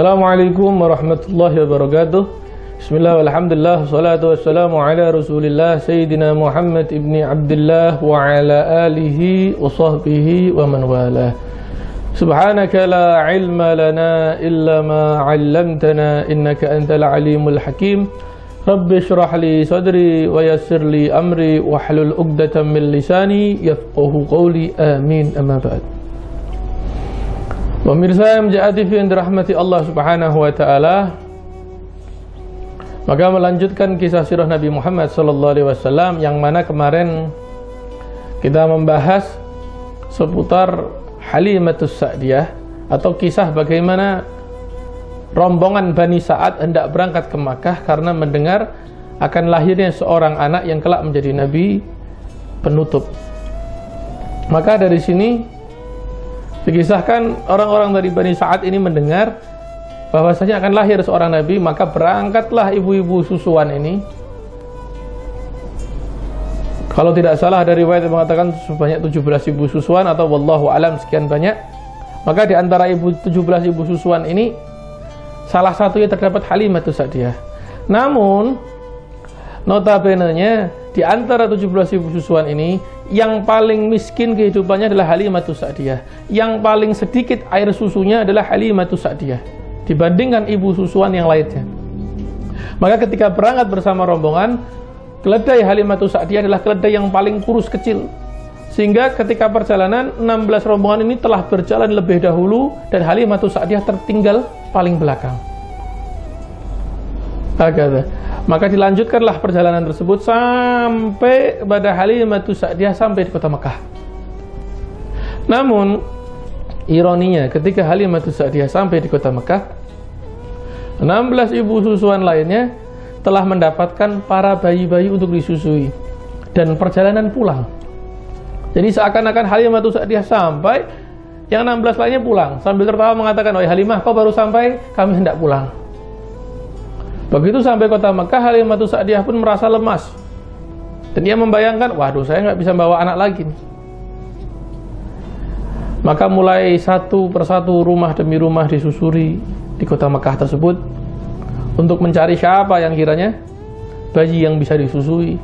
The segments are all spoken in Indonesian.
Assalamualaikum warahmatullahi wabarakatuh. Bismillah walhamdulillah wassalatu wassalamu ala rasulillah Sayyidina Muhammad ibni Abdullah wa ala alihi wa sahbihi wa man wala. Subhanaka la ilma lana illa ma 'allamtana innaka antal alimul hakim. Rabbi shrah li sadri wa yassir li amri wahlul 'uqdatam min lisani yafqahu qawli. Amin. Amma ba'd. Pemirsa MJA TV yang dirahmati Allah Subhanahu wa taala, maka melanjutkan kisah sirah Nabi Muhammad sallallahu alaihi wasallam yang mana kemarin kita membahas seputar Halimatus Sa'diyah atau kisah bagaimana rombongan Bani Sa'ad hendak berangkat ke Makkah karena mendengar akan lahirnya seorang anak yang kelak menjadi nabi penutup. Maka dari sini dikisahkan orang-orang dari Bani Sa'ad ini mendengar bahwasanya akan lahir seorang nabi, maka berangkatlah ibu-ibu susuan ini. Kalau tidak salah ada riwayat yang mengatakan sebanyak 17 ibu susuan atau wallahu alam sekian banyak. Maka di antara 17 ibu susuan ini salah satunya terdapat Halimatus Sa'diyah. Namun notabene-nya di antara 17 ibu susuan ini yang paling miskin kehidupannya adalah Halimatus Sa'diyah. Yang paling sedikit air susunya adalah Halimatus Sa'diyah dibandingkan ibu susuan yang lainnya. Maka ketika berangkat bersama rombongan, keledai Halimatus Sa'diyah adalah keledai yang paling kurus kecil. Sehingga ketika perjalanan 16 rombongan ini telah berjalan lebih dahulu dan Halimatus Sa'diyah tertinggal paling belakang. Maka dilanjutkanlah perjalanan tersebut sampai kepada Halimatus Sa'diyah sampai di kota Mekah. Namun ironinya ketika Halimatus Sa'diyah sampai di kota Mekah, 16 ibu susuan lainnya telah mendapatkan para bayi-bayi untuk disusui dan perjalanan pulang. Jadi seakan-akan Halimatus Sa'diyah sampai, yang 16 lainnya pulang sambil tertawa mengatakan, "Wahai Halimah, kau baru sampai, kami hendak pulang." Begitu sampai kota Mekah, Halimatus Sa'diyah pun merasa lemas dan dia membayangkan, waduh, saya nggak bisa bawa anak lagi nih. Maka mulai satu persatu rumah demi rumah disusuri di kota Mekah tersebut untuk mencari siapa yang kiranya bayi yang bisa disusui.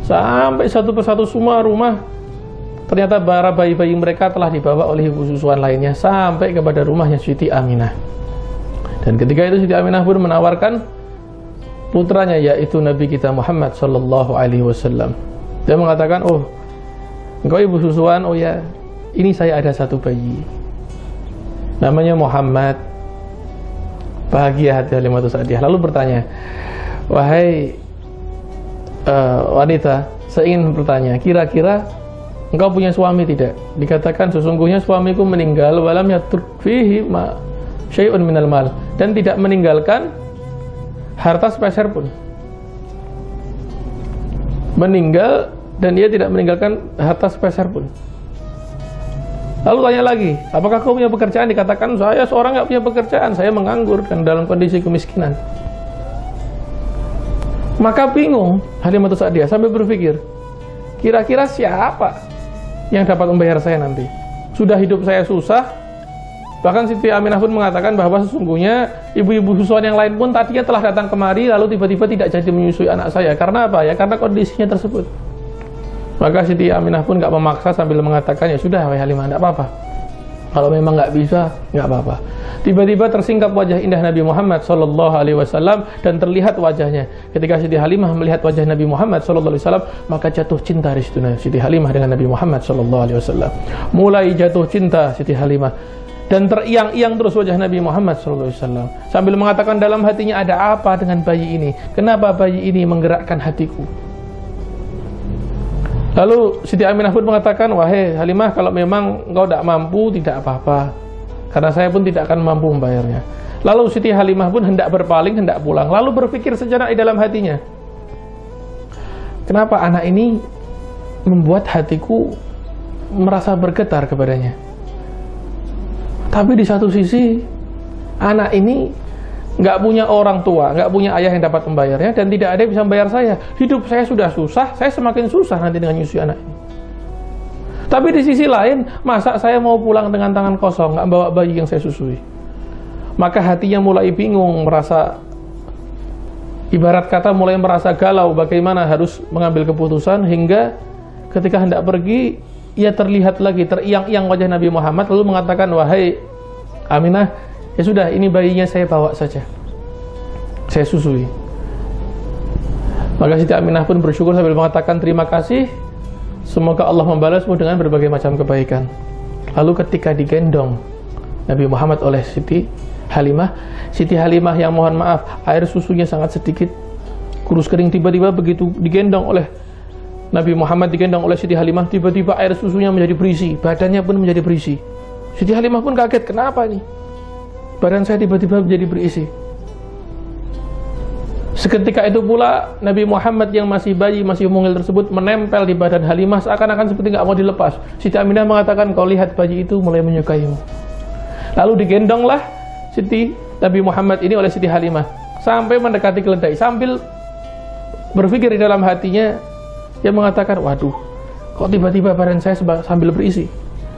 Sampai satu persatu semua rumah, ternyata para bayi-bayi mereka telah dibawa oleh ibu susuan lainnya sampai kepada rumahnya Siti Aminah. Dan ketika itu Siti Aminah pun menawarkan putranya, yaitu Nabi kita Muhammad sallallahu alaihi wasallam. Dia mengatakan, "Oh, engkau ibu susuan? Oh ya, ini saya ada satu bayi. Namanya Muhammad." Bahagia hati Halimatus Sa'diyah. Lalu bertanya, "Wahai wanita, saya ingin bertanya, kira-kira engkau punya suami tidak?" Dikatakan, "Sesungguhnya suamiku meninggal, walam yatruk fihi ma syai'un minal mal," dan tidak meninggalkan harta sepeser pun. Meninggal dan dia tidak meninggalkan harta sepeser pun. Lalu tanya lagi, "Apakah kau punya pekerjaan?" Dikatakan, "Saya seorang nggak punya pekerjaan, saya menganggur dan dalam kondisi kemiskinan." Maka bingung Halimatus Sa'diyah sampai berpikir, kira-kira siapa yang dapat membayar saya nanti? Sudah hidup saya susah. Bahkan Siti Aminah pun mengatakan bahwa sesungguhnya ibu-ibu susuan yang lain pun tadinya telah datang kemari lalu tiba-tiba tidak jadi menyusui anak saya. Karena apa? Ya karena kondisinya tersebut. Maka Siti Aminah pun nggak memaksa sambil mengatakan, "Ya sudah, wahai Halimah, nggak apa-apa. Kalau memang nggak bisa, nggak apa-apa." Tiba-tiba tersingkap wajah indah Nabi Muhammad sallallahu alaihi wasallam dan terlihat wajahnya. Ketika Siti Halimah melihat wajah Nabi Muhammad sallallahu alaihi wasallam, maka jatuh cinta di situ Siti Halimah dengan Nabi Muhammad sallallahu alaihi wasallam. Mulai jatuh cinta Siti Halimah dan teriang-iang terus wajah Nabi Muhammad sallallahu alaihi wasallam sambil mengatakan dalam hatinya, "Ada apa dengan bayi ini? Kenapa bayi ini menggerakkan hatiku?" Lalu Siti Aminah pun mengatakan, "Wahai Halimah, kalau memang engkau tidak mampu, tidak apa-apa, karena saya pun tidak akan mampu membayarnya." Lalu Siti Halimah pun hendak berpaling, hendak pulang. Lalu berpikir sejenak di dalam hatinya, kenapa anak ini membuat hatiku merasa bergetar kepadanya? Tapi di satu sisi, anak ini nggak punya orang tua, nggak punya ayah yang dapat membayarnya, dan tidak ada yang bisa membayar saya. Hidup saya sudah susah, saya semakin susah nanti dengan nyusui anak ini. Tapi di sisi lain, masa saya mau pulang dengan tangan kosong, nggak bawa bayi yang saya susui? Maka hatinya mulai bingung, merasa, ibarat kata mulai merasa galau bagaimana harus mengambil keputusan, hingga ketika hendak pergi, ia terlihat lagi, teriang-iang wajah Nabi Muhammad, lalu mengatakan, wahai Aminah, ya sudah, ini bayinya saya bawa saja, saya susui. Maka Siti Aminah pun bersyukur sambil mengatakan, terima kasih, semoga Allah membalasmu dengan berbagai macam kebaikan. Lalu ketika digendong Nabi Muhammad oleh Siti Halimah yang mohon maaf, air susunya sangat sedikit, kurus kering, tiba-tiba begitu digendong oleh Nabi Muhammad, digendong oleh Siti Halimah, tiba-tiba air susunya menjadi berisi, badannya pun menjadi berisi. Siti Halimah pun kaget, kenapa nih? Badan saya tiba-tiba menjadi berisi. Seketika itu pula Nabi Muhammad yang masih bayi, masih mungil tersebut menempel di badan Halimah seakan-akan seperti nggak mau dilepas. Siti Aminah mengatakan, kau lihat bayi itu mulai menyukaimu. Lalu digendonglah Nabi Muhammad ini oleh Siti Halimah sampai mendekati keledai, sambil berpikir di dalam hatinya, dia mengatakan, waduh, kok tiba-tiba badan saya sambil berisi,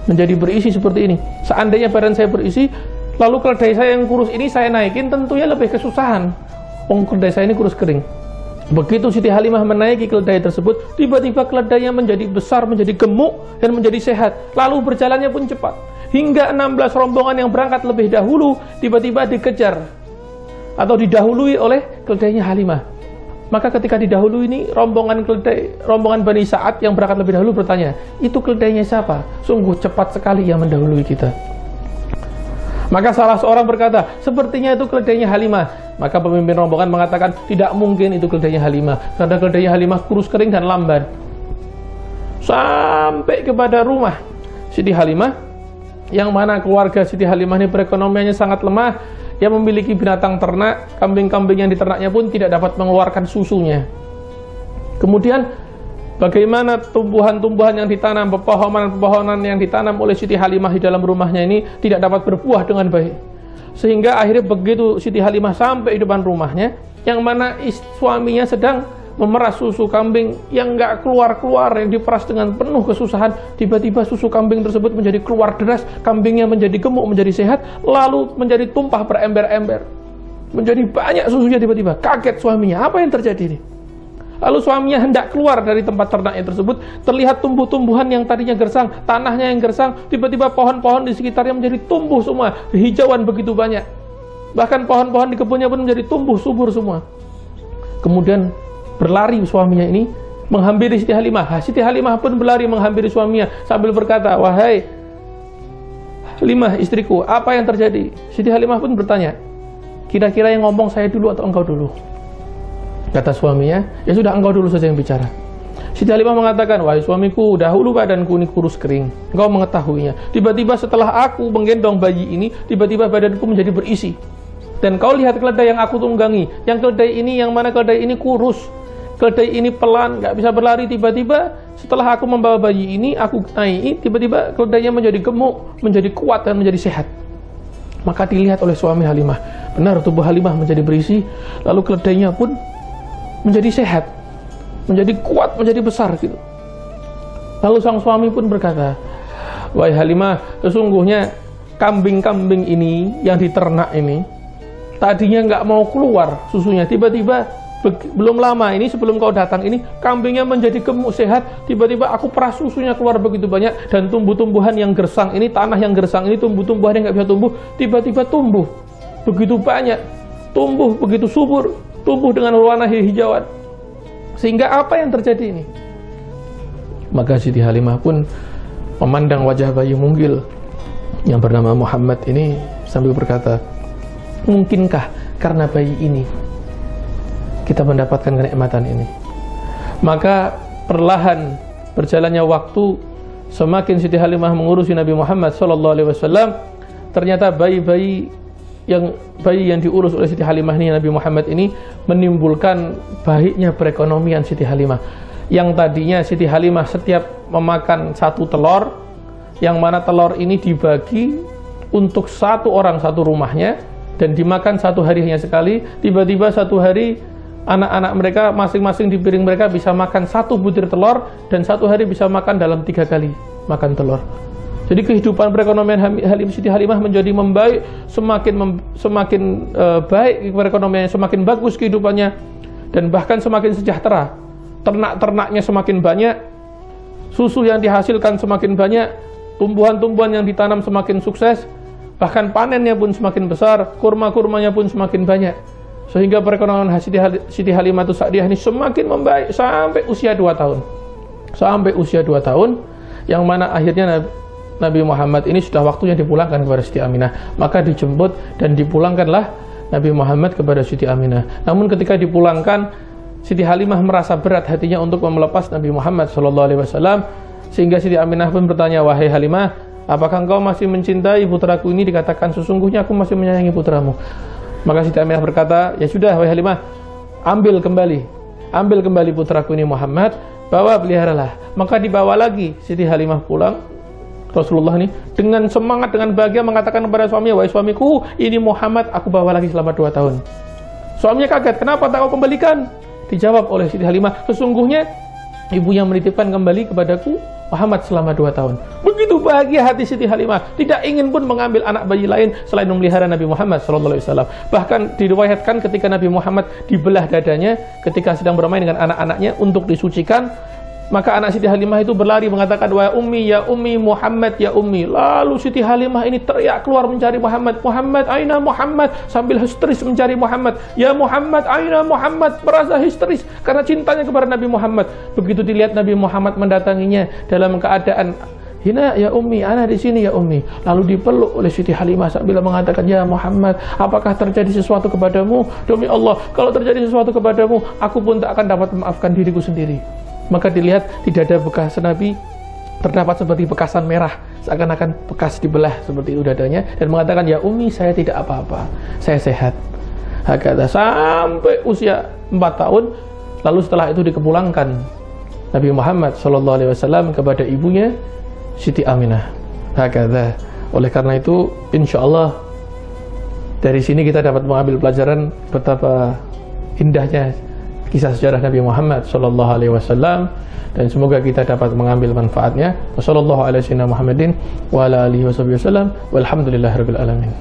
menjadi berisi seperti ini. Seandainya badan saya berisi, lalu keledai saya yang kurus ini saya naikin, tentunya lebih kesusahan. Keledai saya ini kurus kering. Begitu Siti Halimah menaiki keledai tersebut, tiba-tiba keledainya menjadi besar, menjadi gemuk, dan menjadi sehat. Lalu berjalannya pun cepat. Hingga 16 rombongan yang berangkat lebih dahulu, tiba-tiba dikejar atau didahului oleh keledainya Halimah. Maka ketika didahului ini, rombongan Bani Sa'ad yang berangkat lebih dahulu bertanya, itu keledainya siapa? Sungguh cepat sekali yang mendahului kita. Maka salah seorang berkata, sepertinya itu keledainya Halimah. Maka pemimpin rombongan mengatakan, tidak mungkin itu keledainya Halimah, karena keledainya Halimah kurus kering dan lamban. Sampai kepada rumah Siti Halimah, yang mana keluarga Siti Halimah ini perekonomiannya sangat lemah, yang memiliki binatang ternak, kambing-kambing yang diternaknya pun tidak dapat mengeluarkan susunya. Kemudian bagaimana tumbuhan-tumbuhan yang ditanam, pepohonan-pepohonan yang ditanam oleh Siti Halimah di dalam rumahnya ini tidak dapat berbuah dengan baik. Sehingga akhirnya begitu Siti Halimah sampai di depan rumahnya, yang mana suaminya sedang memeras susu kambing yang nggak keluar-keluar, yang diperas dengan penuh kesusahan, tiba-tiba susu kambing tersebut menjadi keluar deras, kambingnya menjadi gemuk, menjadi sehat, lalu menjadi tumpah berember-ember, menjadi banyak susunya. Tiba-tiba kaget suaminya, apa yang terjadi ini? Lalu suaminya hendak keluar dari tempat ternaknya tersebut, terlihat tumbuh-tumbuhan yang tadinya gersang, tanahnya yang gersang, tiba-tiba pohon-pohon di sekitarnya menjadi tumbuh semua, hijauan begitu banyak. Bahkan pohon-pohon di kebunnya pun menjadi tumbuh subur semua. Kemudian berlari suaminya ini menghampiri Siti Halimah. Siti Halimah pun berlari menghampiri suaminya sambil berkata, wahai Halimah istriku, apa yang terjadi? Siti Halimah pun bertanya, kira-kira yang ngomong saya dulu atau engkau dulu? Kata suaminya, ya sudah, engkau dulu saja yang bicara. Siti Halimah mengatakan, wahai suamiku, dahulu badanku ini kurus kering, engkau mengetahuinya. Tiba-tiba setelah aku menggendong bayi ini, tiba-tiba badanku menjadi berisi. Dan kau lihat keledai yang aku tunggangi, yang keledai ini, yang mana keledai ini kurus, keledai ini pelan, nggak bisa berlari. Tiba-tiba setelah aku membawa bayi ini, aku naik, tiba-tiba keledainya menjadi gemuk, menjadi kuat, dan menjadi sehat. Maka dilihat oleh suami Halimah, benar tubuh Halimah menjadi berisi, lalu keledainya pun menjadi sehat, menjadi kuat, menjadi besar gitu. Lalu sang suami pun berkata, wahai Halimah, sesungguhnya kambing-kambing ini yang diternak ini tadinya nggak mau keluar susunya, tiba-tiba belum lama ini sebelum kau datang ini kambingnya menjadi gemuk sehat, tiba-tiba aku peras susunya keluar begitu banyak, dan tumbuh-tumbuhan yang gersang ini, tanah yang gersang ini, tumbuh-tumbuhan yang nggak bisa tumbuh, tiba-tiba tumbuh begitu banyak, tumbuh begitu subur, tumbuh dengan warna hijauan. Sehingga apa yang terjadi ini? Maka Siti Halimah pun memandang wajah bayi mungil yang bernama Muhammad ini sambil berkata, mungkinkah karena bayi ini kita mendapatkan kenikmatan ini? Maka perlahan berjalannya waktu, semakin Siti Halimah mengurusi Nabi Muhammad SAW, ternyata bayi yang diurus oleh Siti Halimah ini, Nabi Muhammad ini, menimbulkan baiknya perekonomian Siti Halimah. Yang tadinya Siti Halimah setiap memakan satu telur, yang mana telur ini dibagi untuk satu orang satu rumahnya, dan dimakan satu hari hanya sekali, tiba-tiba satu hari anak-anak mereka masing-masing di piring mereka bisa makan satu butir telur, dan satu hari bisa makan dalam 3 kali makan telur. Jadi kehidupan perekonomian Siti Halimah menjadi membaik, semakin baik perekonomiannya, semakin bagus kehidupannya, dan bahkan semakin sejahtera. Ternak-ternaknya semakin banyak, susu yang dihasilkan semakin banyak, tumbuhan-tumbuhan yang ditanam semakin sukses, bahkan panennya pun semakin besar, kurma-kurmanya pun semakin banyak. Sehingga perekonomian Siti Halimah Sa'diyah ini semakin membaik sampai usia 2 tahun. Sampai usia 2 tahun, yang mana akhirnya Nabi Muhammad ini sudah waktunya dipulangkan kepada Siti Aminah. Maka dijemput dan dipulangkanlah Nabi Muhammad kepada Siti Aminah. Namun ketika dipulangkan, Siti Halimah merasa berat hatinya untuk melepas Nabi Muhammad SAW, sehingga Siti Aminah pun bertanya, "Wahai Halimah, apakah engkau masih mencintai putraku ini?" Dikatakan, "Sesungguhnya aku masih menyayangi putramu." Maka Siti Aminah berkata, "Ya sudah, wahai Halimah, ambil kembali putraku ini Muhammad, bawa, peliharalah." Maka dibawa lagi Siti Halimah pulang. Rasulullah ini dengan semangat, dengan bahagia mengatakan kepada suaminya, "Wahai suamiku, ini Muhammad aku bawa lagi selama 2 tahun." Suaminya kaget, "Kenapa tak kau kembalikan?" Dijawab oleh Siti Halimah, "Sesungguhnya ibu yang menitipkan kembali kepadaku Muhammad selama 2 tahun." Begitu bahagia hati Siti Halimah, tidak ingin pun mengambil anak bayi lain selain memelihara Nabi Muhammad SAW. Bahkan diriwayatkan ketika Nabi Muhammad dibelah dadanya ketika sedang bermain dengan anak-anaknya untuk disucikan, maka anak Siti Halimah itu berlari mengatakan, "Wa ummi, ya ummi, Muhammad, ya ummi." Lalu Siti Halimah ini teriak keluar mencari Muhammad. "Muhammad, aina Muhammad?" Sambil histeris mencari Muhammad. "Ya Muhammad, aina Muhammad?" Merasa histeris karena cintanya kepada Nabi Muhammad. Begitu dilihat Nabi Muhammad mendatanginya dalam keadaan, "Hina ya ummi, ana di sini ya ummi." Lalu dipeluk oleh Siti Halimah sambil mengatakan, "Ya Muhammad, apakah terjadi sesuatu kepadamu? Demi Allah, kalau terjadi sesuatu kepadamu, aku pun tak akan dapat memaafkan diriku sendiri." Maka dilihat di dada bekas Nabi terdapat seperti bekasan merah, seakan-akan bekas dibelah seperti itu dadanya, dan mengatakan, "Ya Umi, saya tidak apa-apa, saya sehat." Hakata sampai usia 4 tahun. Lalu setelah itu dikepulangkan Nabi Muhammad SAW kepada ibunya Siti Aminah. Hakata. Oleh karena itu, insya Allah dari sini kita dapat mengambil pelajaran betapa indahnya kisah sejarah Nabi Muhammad SAW, dan semoga kita dapat mengambil manfaatnya. Wassallallahu ala sayyidina Muhammadin wa ala alihi wasallam, walhamdulillahirabbil alamin.